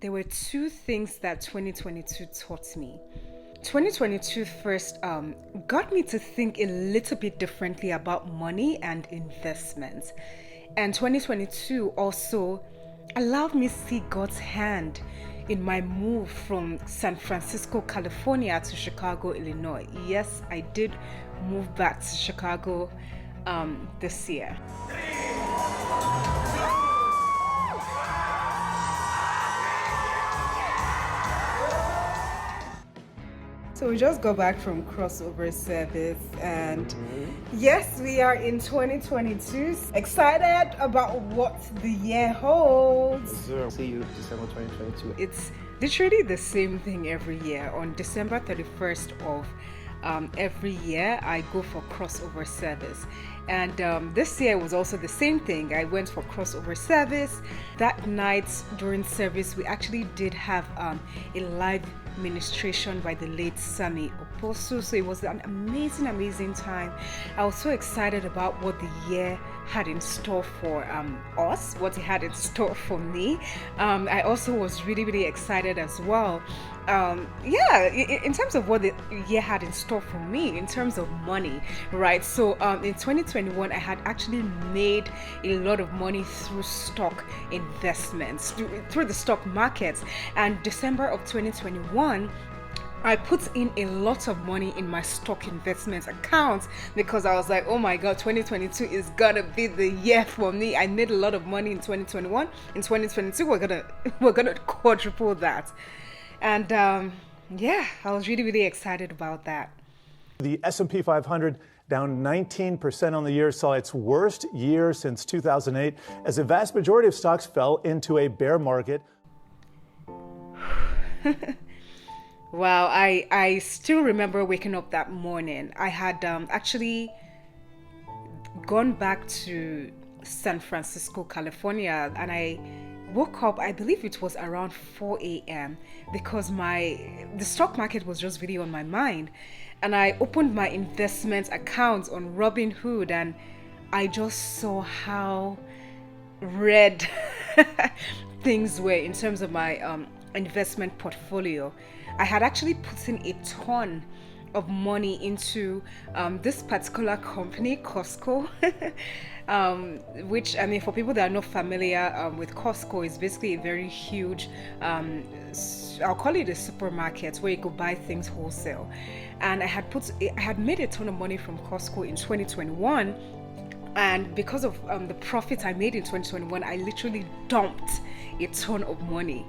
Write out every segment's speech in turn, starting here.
There were two things that 2022 taught me. 2022 first got me to think a little bit differently about money and investments. And 2022 also allowed me to see God's hand in my move from San Francisco, California to Chicago, Illinois. Yes, I did move back to Chicago this year. So we just got back from crossover service, and yes, we are in 2022. Excited about what the year holds. See you December 2022. It's literally the same thing every year. On December 31st of every year, I go for crossover service. And this year was also the same thing. I went for crossover service. That night during service, we actually did have a live ministration by the late Sami Oposu. So it was an amazing time. I was so excited about what the year had in store for us, what it had in store for me. I also was really excited as well. In terms of what the year had in store for me, in terms of money, right? So in 2021, I had actually made a lot of money through stock investments, through the stock markets. And December of 2021, I put in a lot of money in my stock investment account because I was like, oh my God, 2022 is gonna be the year for me. I made a lot of money in 2021. In 2022, we're gonna quadruple that. And I was really excited about that. The S&P 500 down 19% on the year, saw its worst year since 2008 as a vast majority of stocks fell into a bear market. Wow, I still remember waking up that morning. I had actually gone back to San Francisco, California, and I woke up, I believe it was around 4 a.m. because the stock market was just really on my mind. And I opened my investment account on Robinhood, and I just saw how red things were in terms of my investment portfolio. I had actually put in a ton of money into this particular company, Costco, which, I mean, for people that are not familiar with Costco, is basically a very huge, I'll call it a supermarket where you could buy things wholesale. And I had made a ton of money from Costco in 2021. And because of the profit I made in 2021, I literally dumped a ton of money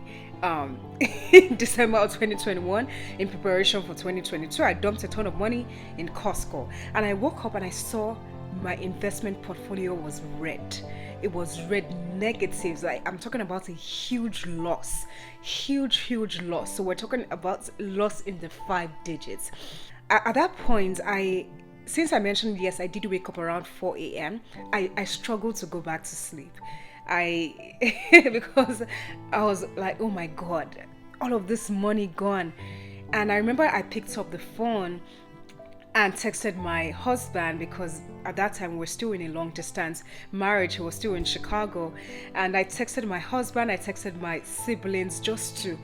in December of 2021 in preparation for 2022. I dumped a ton of money in Costco, and I woke up and I saw my investment portfolio was red. It was red, negatives. Like, I'm talking about a huge loss. Huge loss. So we're talking about loss in the 5 digits. At that point, since I mentioned, yes, I did wake up around 4 a.m., I struggled to go back to sleep. Because I was like, oh my God, all of this money gone. And I remember I picked up the phone and texted my husband, because at that time we were still in a long distance marriage. He was still in Chicago. And I texted my husband, I texted my siblings just to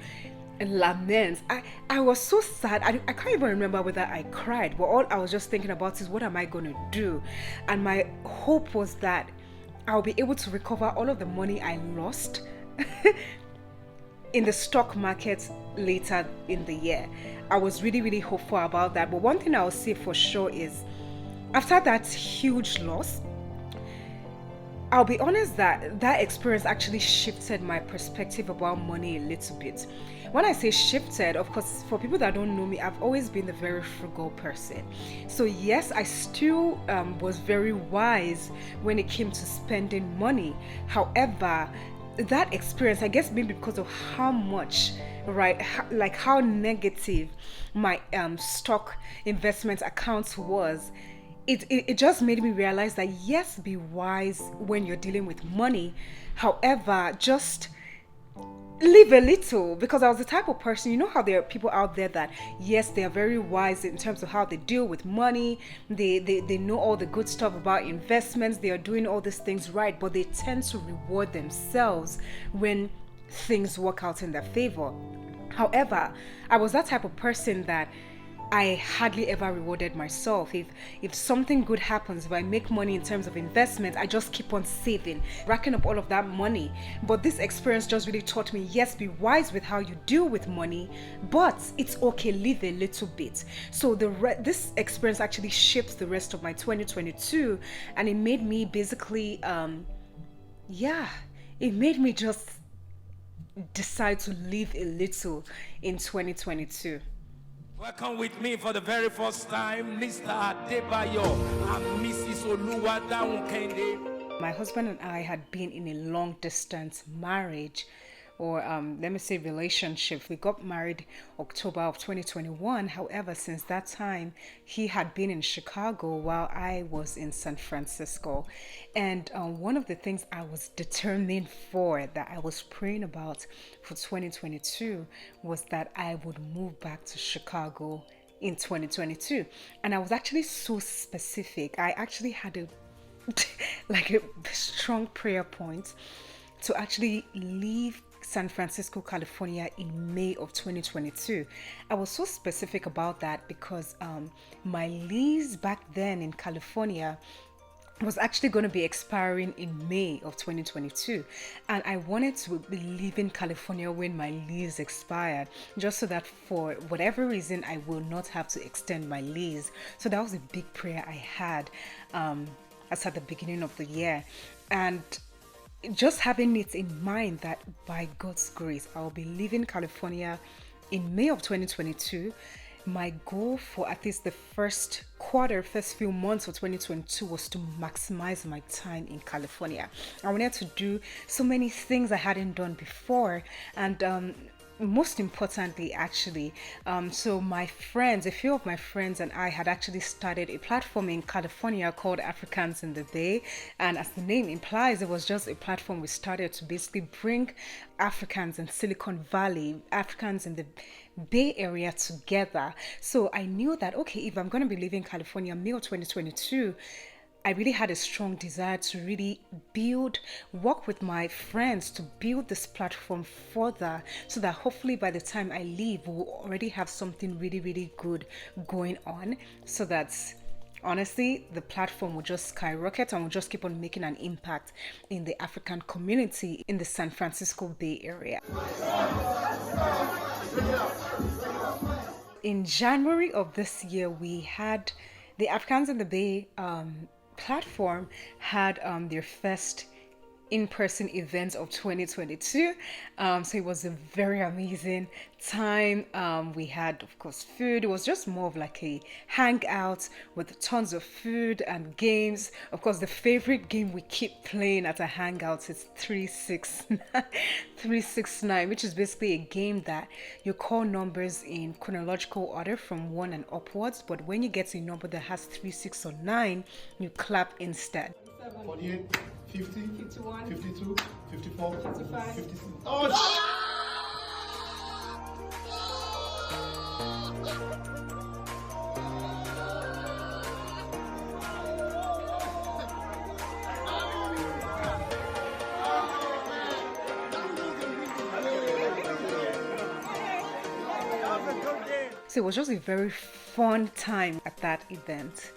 lament. I was so sad. I can't even remember whether I cried, but all I was just thinking about is, what am I going to do? And my hope was that I'll be able to recover all of the money I lost in the stock market later in the year. I was really hopeful about that. But one thing I'll say for sure is, after that huge loss, I'll be honest that experience actually shifted my perspective about money a little bit. When I say shifted, of course, for people that don't know me, I've always been a very frugal person. So yes, I still was very wise when it came to spending money. However, that experience, I guess maybe because of how much, right, like how negative my stock investment account was, it just made me realize that yes, be wise when you're dealing with money. However, just live a little, because I was the type of person, you know how there are people out there that, yes, they are very wise in terms of how they deal with money. They know all the good stuff about investments. They are doing all these things right, but they tend to reward themselves when things work out in their favor. However, I was that type of person that I hardly ever rewarded myself. If something good happens, if I make money in terms of investment, I just keep on saving, racking up all of that money. But this experience just really taught me, yes, be wise with how you deal with money, but it's okay, live a little bit. So this experience actually shaped the rest of my 2022, and it made me basically, it made me just decide to live a little in 2022. Welcome with me for the very first time, Mr. Adebayo and Mrs. Dahun Kende. My husband and I had been in a long distance marriage, or let me say relationship. We got married October of 2021. However, since that time, he had been in Chicago while I was in San Francisco. And one of the things I was determined for, that I was praying about for 2022, was that I would move back to Chicago in 2022. And I was actually so specific. I actually had a strong prayer point to actually leave San Francisco, California in May of 2022. I was so specific about that because my lease back then in California was actually going to be expiring in May of 2022, and I wanted to be leaving California when my lease expired, just so that for whatever reason I will not have to extend my lease. So that was a big prayer I had as at the beginning of the year, and just having it in mind that by God's grace I'll be leaving California in May of 2022. My goal for at least the first few months of 2022 was to maximize my time in California. I wanted to do so many things I hadn't done before, and most importantly, actually, so a few of my friends and I had actually started a platform in California called Africans in the Bay. And as the name implies, it was just a platform we started to basically bring Africans in Silicon Valley, Africans in the Bay Area together. So I knew that, okay, if I'm going to be leaving California May 2022, I really had a strong desire to really work with my friends to build this platform further, so that hopefully by the time I leave, we'll already have something really, really good going on, so that honestly, the platform will just skyrocket and will just keep on making an impact in the African community in the San Francisco Bay Area. In January of this year, we had the Africans in the Bay platform had their first in-person events of 2022. So it was a very amazing time. We had, of course, food. It was just more of like a hangout with tons of food and games. Of course, the favorite game we keep playing at a hangout is 369, which is basically a game that you call numbers in chronological order from 1 and upwards, but when you get to a number that has 3, 6, or 9, you clap instead. 48, 50, 51, 52, 54, 55. 56. Oh, So it was just a very fun time at that event.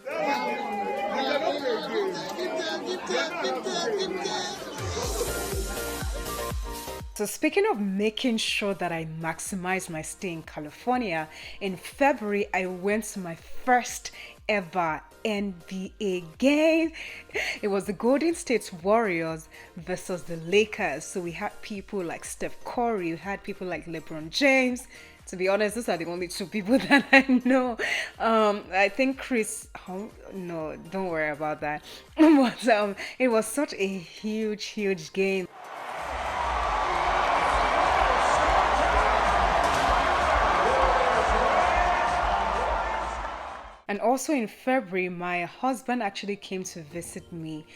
So speaking of making sure that I maximize my stay in California, in February, I went to my first ever NBA game. It was the Golden State Warriors versus the Lakers. So we had people like Steph Curry, we had people like LeBron James. To be honest, those are the only two people that I know. I think Chris, no, don't worry about that. But it was such a huge game. And also in February, my husband actually came to visit me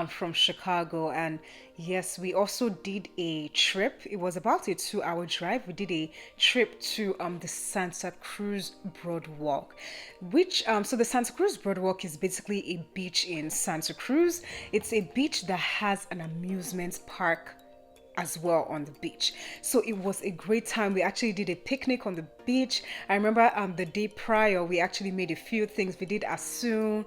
from Chicago. And yes, we also did a trip. It was about a 2-hour drive. We did a trip to the Santa Cruz Boardwalk, which, so the Santa Cruz Boardwalk is basically a beach in Santa Cruz. It's a beach that has an amusement park as well on the beach. So it was a great time. We actually did a picnic on the beach. I remember the day prior, we actually made a few things. We did asun,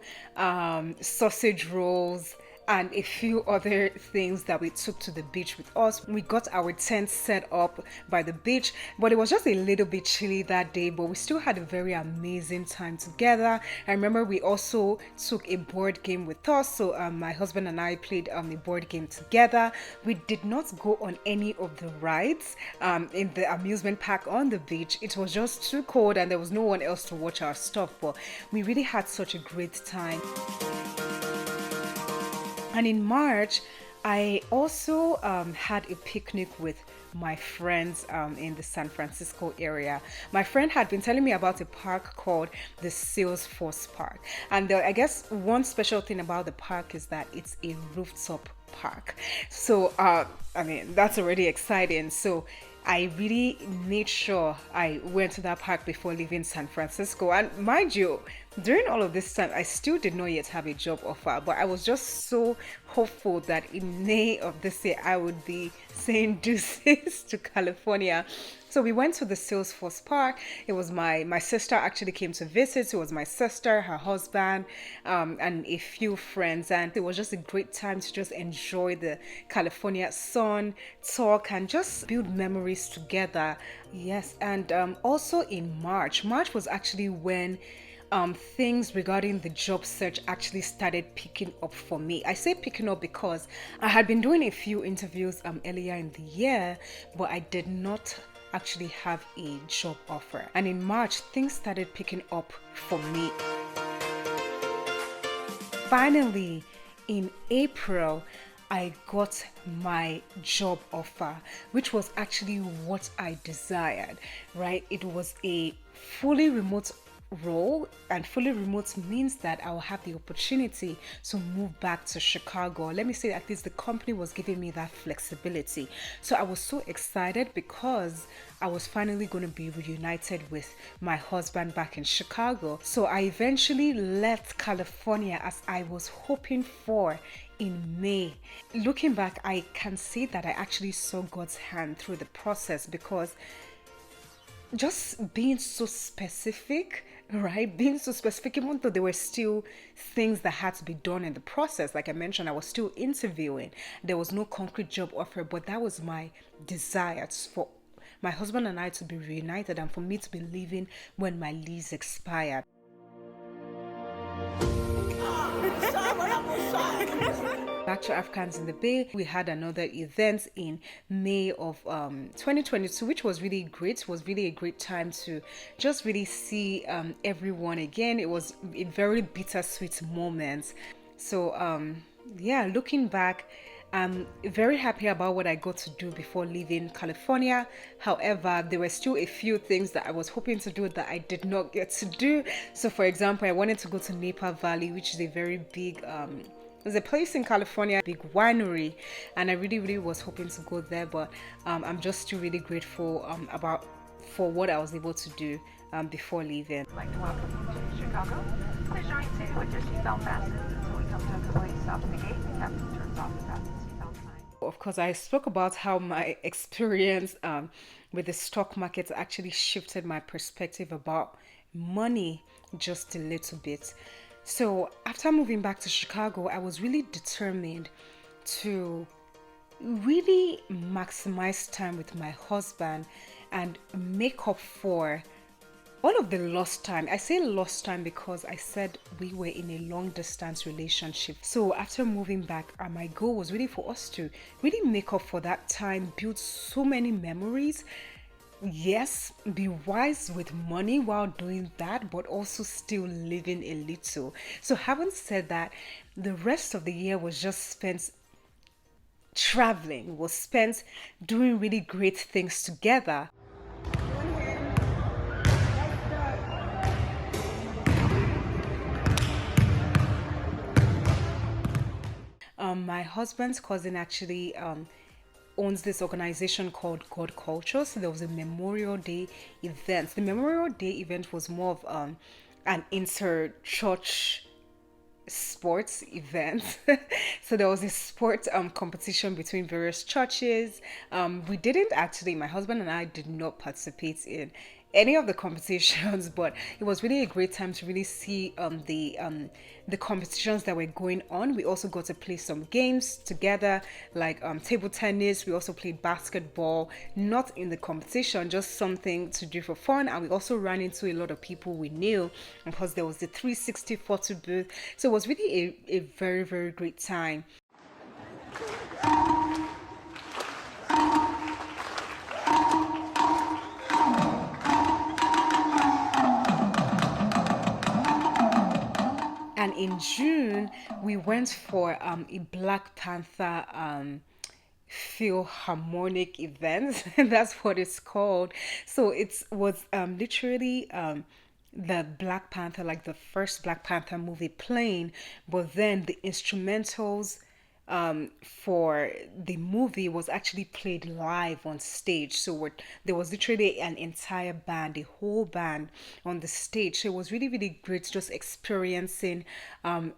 sausage rolls, and a few other things that we took to the beach with us. We got our tent set up by the beach, but it was just a little bit chilly that day, but we still had a very amazing time together. I remember we also took a board game with us, so my husband and I played a board game together. We did not go on any of the rides in the amusement park on the beach. It was just too cold and there was no one else to watch our stuff, but we really had such a great time. And in March, I also had a picnic with my friends in the San Francisco area. My friend had been telling me about a park called the Salesforce Park. And I guess one special thing about the park is that it's a rooftop park. So, I mean, that's already exciting. So I really made sure I went to that park before leaving San Francisco. And mind you, during all of this time, I still did not yet have a job offer, but I was just so hopeful that in May of this year, I would be saying deuces to California. So we went to the Salesforce Park. It was my sister actually came to visit. It was my sister, her husband, and a few friends. And it was just a great time to just enjoy the California sun, talk, and just build memories together. Yes, and also in March was actually when things regarding the job search actually started picking up for me. I say picking up because I had been doing a few interviews earlier in the year, but I did not actually have a job offer. And in March, things started picking up for me. Finally, in April, I got my job offer, which was actually what I desired, right? It was a fully remote role, and fully remote means that I will have the opportunity to move back to Chicago. Let me say at least the company was giving me that flexibility. So I was so excited because I was finally going to be reunited with my husband back in Chicago. So I eventually left California as I was hoping for in May. Looking back, I can say that I actually saw God's hand through the process, because just being so specific, right? Being so specific, even though there were still things that had to be done in the process. Like I mentioned, I was still interviewing. There was no concrete job offer, but that was my desire for my husband and I to be reunited and for me to be leaving when my lease expired. Back to Africans in the Bay, we had another event in May of 2022, which was really great. It was really a great time to just really see everyone again. It was a very bittersweet moment. So yeah, looking back, I'm very happy about what I got to do before leaving California. However, there were still a few things that I was hoping to do that I did not get to do. So for example, I wanted to go to Napa Valley, which is a very big there's a place in California, big winery, and I really was hoping to go there, but I'm just still really grateful for what I was able to do before leaving. I'd like to welcome you to Chicago. Please join safe with your seatbelt fastened until we come to a complete stop at the gate. The captain turns off the fasten seatbelt sign. Of course, I spoke about how my experience with the stock market actually shifted my perspective about money just a little bit. So after moving back to Chicago, I was really determined to really maximize time with my husband and make up for all of the lost time. I say lost time because I said we were in a long distance relationship. So after moving back, my goal was really for us to really make up for that time, build so many memories. Yes, be wise with money while doing that, but also still living a little. So having said that, the rest of the year was just spent traveling, was spent doing really great things together. My husband's cousin actually owns this organization called God Culture. So there was a Memorial Day event. The Memorial Day event was more of an inter-church sports events. So there was a sports competition between various churches. We didn't actually, my husband and I did not participate in any of the competitions, but it was really a great time to really see the competitions that were going on. We also got to play some games together, like table tennis. We also played basketball, not in the competition, just something to do for fun. And we also ran into a lot of people we knew because there was the 360 photo booth. So it was really a very, very great time. And in June, we went for a Black Panther Philharmonic event. That's what it's called. So it was literally the Black Panther, like the first Black Panther movie playing, but then the instrumentals for the movie was actually played live on stage. So there was literally an entire band, a whole band on the stage. So it was really, really great just experiencing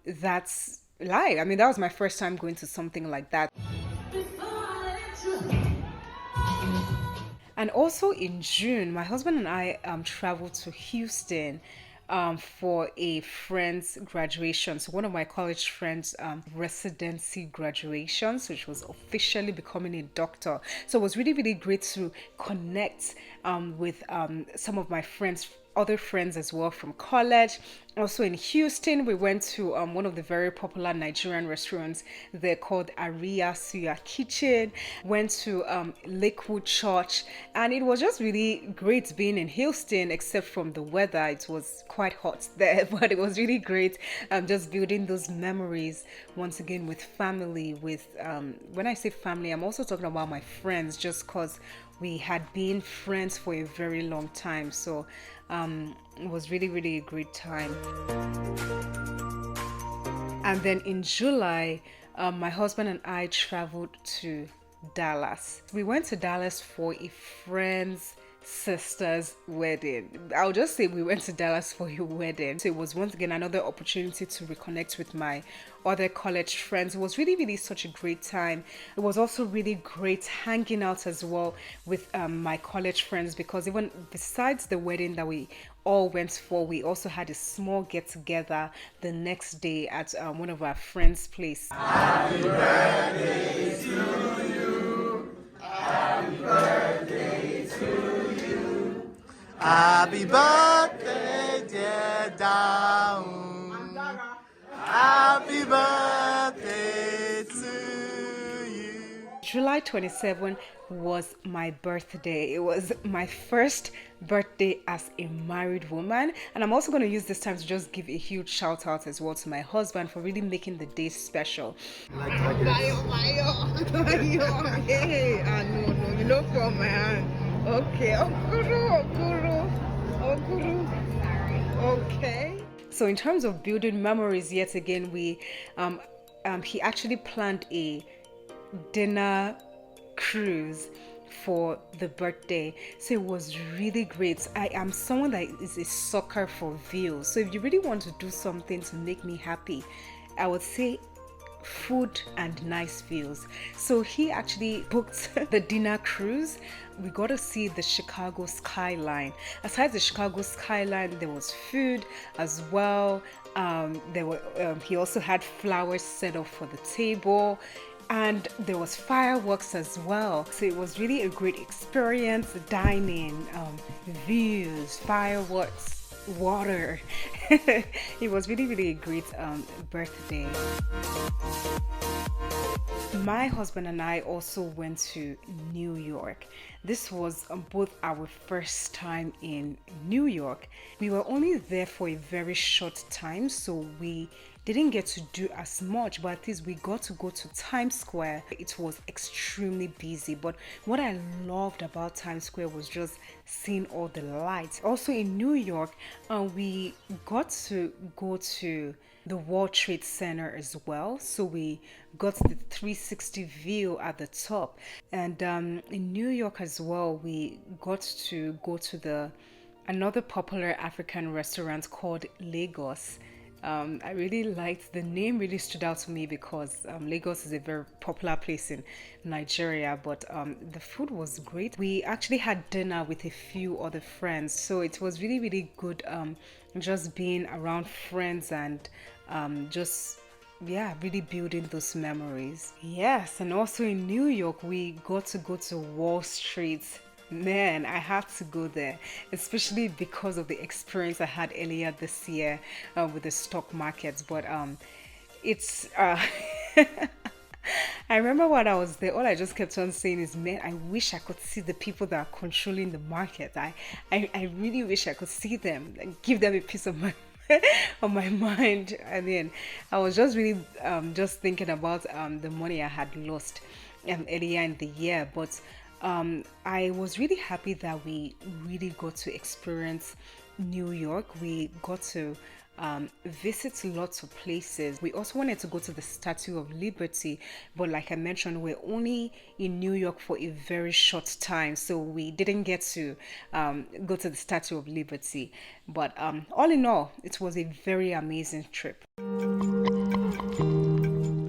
that's live. I mean, that was my first time going to something like that. And also in June, my husband and I traveled to Houston for a friend's graduation. So one of my college friends' residency graduations, which was officially becoming a doctor. So it was really, really great to connect with some of my friends, other friends as well from college. Also in Houston, we went to one of the very popular Nigerian restaurants. They're called Aria Suya Kitchen. Went to Lakewood Church, and it was just really great being in Houston, except from the weather. It was quite hot there, but it was really great just building those memories once again with family. With when I say family, I'm also talking about my friends, just because we had been friends for a very long time. So it was really, really a great time. And then in July, my husband and I traveled to Dallas. We went to Dallas for a friend's sister's wedding. I'll just say we went to Dallas for a wedding. So it was once again another opportunity to reconnect with my other college friends. It was really, really such a great time. It was also really great hanging out as well with my college friends, because even besides the wedding that we all went for, we also had a small get together the next day at one of our friends' place. Happy birthday to you. Happy birthday to you. Happy birthday, dear Dahun. Happy birthday to you. July 27 was my birthday. It was my first birthday as a married woman, and I'm also going to use this time to just give a huge shout out as well to my husband for really making the day special. Hey, no, you know from my hand. Okay, okay. So in terms of building memories, yet again, he actually planned a dinner cruise for the birthday. So it was really great. I am someone that is a sucker for views. So if you really want to do something to make me happy, I would say food and nice views. So he actually booked the dinner cruise. We got to see the Chicago skyline. Aside the Chicago skyline, there was food as well. He also had flowers set up for the table, and there was fireworks as well. So it was really a great experience, dining, views, fireworks, water. It was really, really a great birthday. My husband and I also went to New York. This was both our first time in New York. We were only there for a very short time, so we didn't get to do as much, but at least we got to go to Times Square. It was extremely busy, but what I loved about Times Square was just seeing all the lights. Also in New York, we got to go to the World Trade Center as well. So we got the 360 view at the top. And in New York as well, we got to go to another popular African restaurant called Lagos. I really liked the name, really stood out to me because Lagos is a very popular place in Nigeria, but the food was great. We actually had dinner with a few other friends, so it was really, really good just being around friends and just really building those memories. Yes, and also in New York, we got to go to Wall Street. Man, I had to go there, especially because of the experience I had earlier this year with the stock markets. But it's I remember when I was there, all I just kept on saying is, man, I wish I could see the people that are controlling the market. I really wish I could see them and give them a piece of my on my mind. And then I was just really just thinking about the money I had lost earlier in the year. But I was really happy that we really got to experience New York. We got to visit lots of places. We also wanted to go to the Statue of Liberty, but like I mentioned, we're only in New York for a very short time, so we didn't get to go to the Statue of Liberty. But all in all, it was a very amazing trip.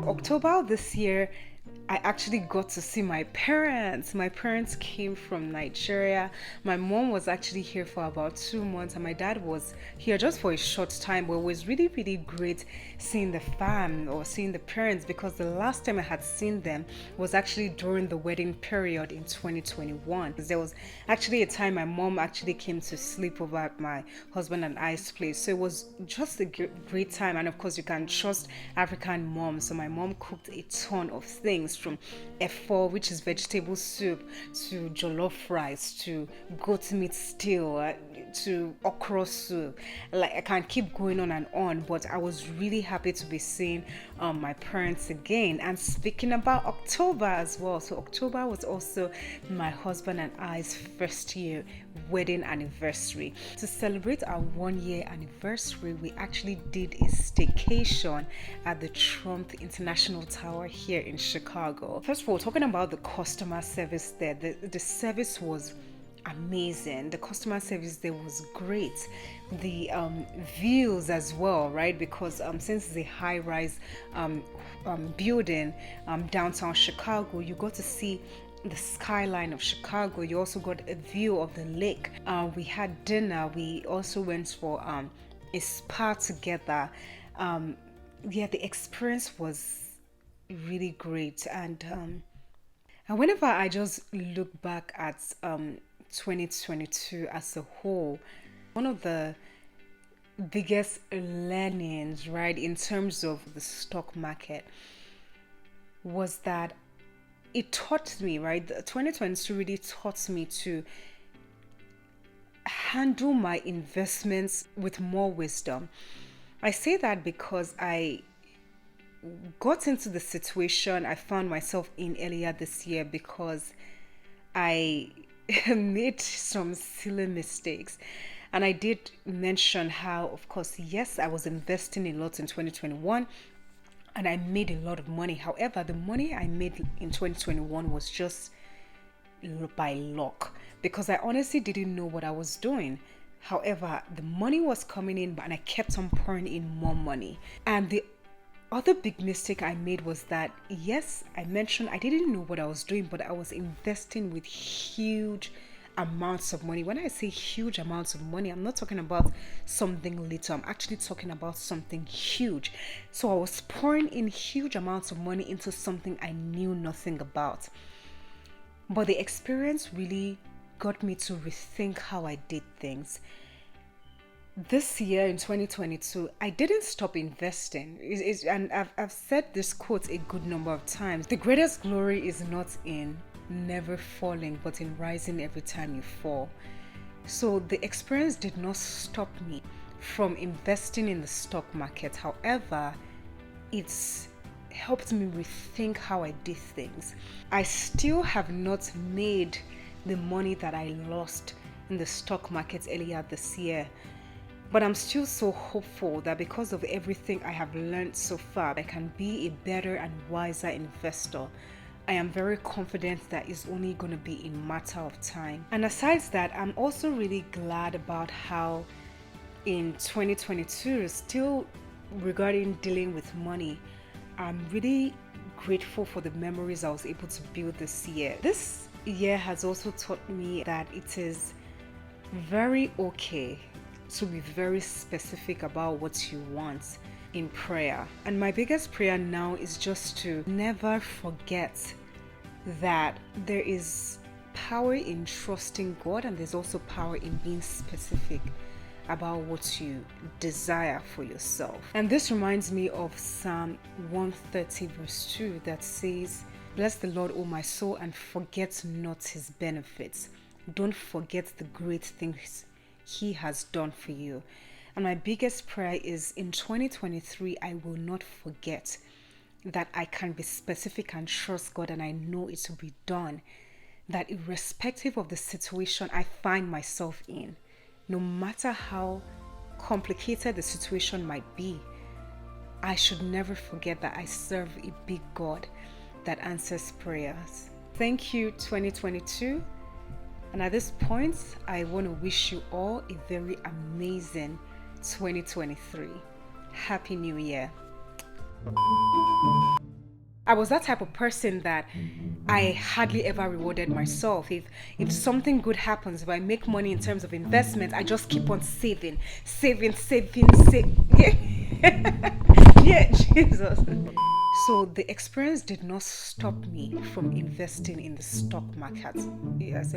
October this year, I actually got to see my parents. My parents came from Nigeria. My mom was actually here for about 2 months, and my dad was here just for a short time. But it was really, really great seeing the fam or seeing the parents, because the last time I had seen them was actually during the wedding period in 2021. There was actually a time my mom actually came to sleep over at my husband and I's place. So it was just a great time. And of course, you can trust African moms. So my mom cooked a ton of things, from efo, which is vegetable soup, to jollof rice, to goat meat stew, to okra soup. Like, I can't keep going on, but I was really happy to be seeing my parents again. And speaking about October as well, so October was also my husband and I's first year wedding anniversary. To celebrate our 1-year anniversary, we actually did a staycation at the Trump International Tower here in Chicago. First of all, talking about the customer service there, the service was amazing. The customer service there was great. The views as well, right? Because since it's a high-rise building downtown Chicago, you got to see the skyline of Chicago. You also got a view of the lake. We had dinner. We also went for a spa together. The experience was really great. And whenever I just look back at 2022 as a whole, one of the biggest learnings, right, in terms of the stock market was that it taught me, right, 2022 really taught me to handle my investments with more wisdom. I say that because I got into the situation I found myself in earlier this year because I made some silly mistakes. And I did mention how, of course, yes, I was investing a lot in 2021 and I made a lot of money. However, the money I made in 2021 was just by luck, because I honestly didn't know what I was doing. However, the money was coming in and I kept on pouring in more money. And the other big mistake I made was that, yes, I mentioned I didn't know what I was doing, but I was investing with huge amounts of money. When I say huge amounts of money, I'm not talking about something little. I'm actually talking about something huge. So I was pouring in huge amounts of money into something I knew nothing about. But the experience really got me to rethink how I did things. This year in 2022, I didn't stop investing. And I've said this quote a good number of times. The greatest glory is not in never falling, but in rising every time you fall. So the experience did not stop me from investing in the stock market. However, it's helped me rethink how I did things. I still have not made the money that I lost in the stock market earlier this year. But I'm still so hopeful that because of everything I have learned so far, I can be a better and wiser investor. I am very confident that it's only going to be a matter of time. And aside that, I'm also really glad about how in 2022, still regarding dealing with money, I'm really grateful for the memories I was able to build this year. This year has also taught me that it is very okay to be very specific about what you want in prayer. And my biggest prayer now is just to never forget that there is power in trusting God, and there's also power in being specific about what you desire for yourself. And this reminds me of Psalm 130 verse 2 that says, "Bless the Lord, O my soul, and forget not his benefits." Don't forget the great things he has done for you. And my biggest prayer is in 2023, I will not forget that I can be specific and trust God, and I know it will be done. That irrespective of the situation I find myself in, no matter how complicated the situation might be, I should never forget that I serve a big God that answers prayers. Thank you, 2022. And at this point, I want to wish you all a very amazing 2023. Happy New Year. I was that type of person that I hardly ever rewarded myself. If something good happens, if I make money in terms of investment, I just keep on saving. Yeah, yeah, Jesus. So the experience did not stop me from investing in the stock market. Yes,